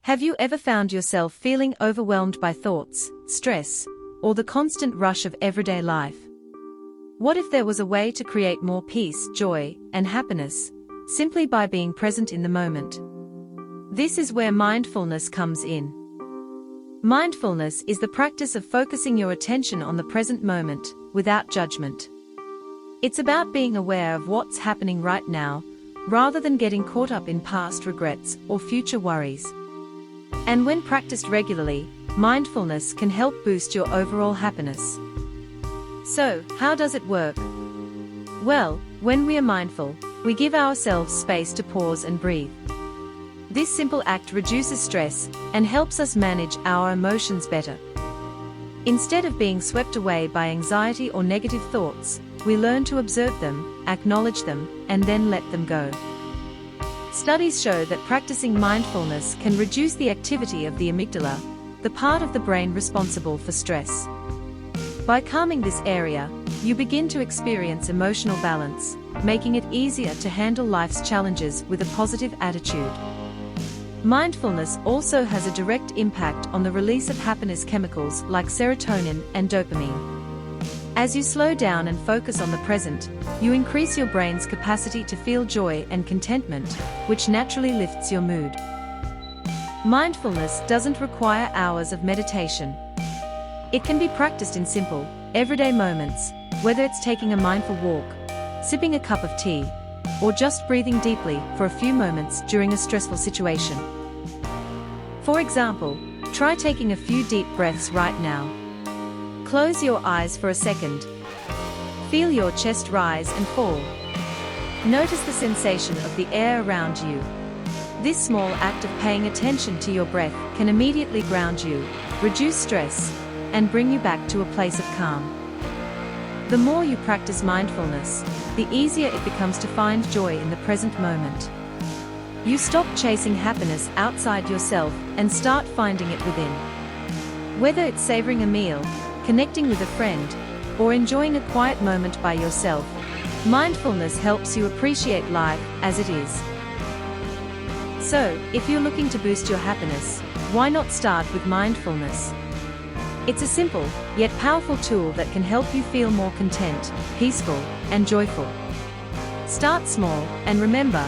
Have you ever found yourself feeling overwhelmed by thoughts, stress, or the constant rush of everyday life? What if there was a way to create more peace, joy, and happiness, simply by being present in the moment? This is where mindfulness comes in. Mindfulness is the practice of focusing your attention on the present moment, without judgment. It's about being aware of what's happening right now, rather than getting caught up in past regrets or future worries. And when practiced regularly, mindfulness can help boost your overall happiness. So, how does it work? Well, when we are mindful, we give ourselves space to pause and breathe. This simple act reduces stress and helps us manage our emotions better. Instead of being swept away by anxiety or negative thoughts, we learn to observe them, acknowledge them, and then let them go. Studies show that practicing mindfulness can reduce the activity of the amygdala, the part of the brain responsible for stress. By calming this area, you begin to experience emotional balance, making it easier to handle life's challenges with a positive attitude. Mindfulness also has a direct impact on the release of happiness chemicals like serotonin and dopamine. As you slow down and focus on the present, you increase your brain's capacity to feel joy and contentment, which naturally lifts your mood. Mindfulness doesn't require hours of meditation. It can be practiced in simple, everyday moments, whether it's taking a mindful walk, sipping a cup of tea, or just breathing deeply for a few moments during a stressful situation. For example, try taking a few deep breaths right now. Close your eyes for a second. Feel your chest rise and fall. Notice the sensation of the air around you. This small act of paying attention to your breath can immediately ground you, reduce stress, and bring you back to a place of calm. The more you practice mindfulness, the easier it becomes to find joy in the present moment. You stop chasing happiness outside yourself and start finding it within. Whether it's savoring a meal, connecting with a friend, or enjoying a quiet moment by yourself, mindfulness helps you appreciate life as it is. So, if you're looking to boost your happiness, why not start with mindfulness? It's a simple, yet powerful tool that can help you feel more content, peaceful, and joyful. Start small, and remember,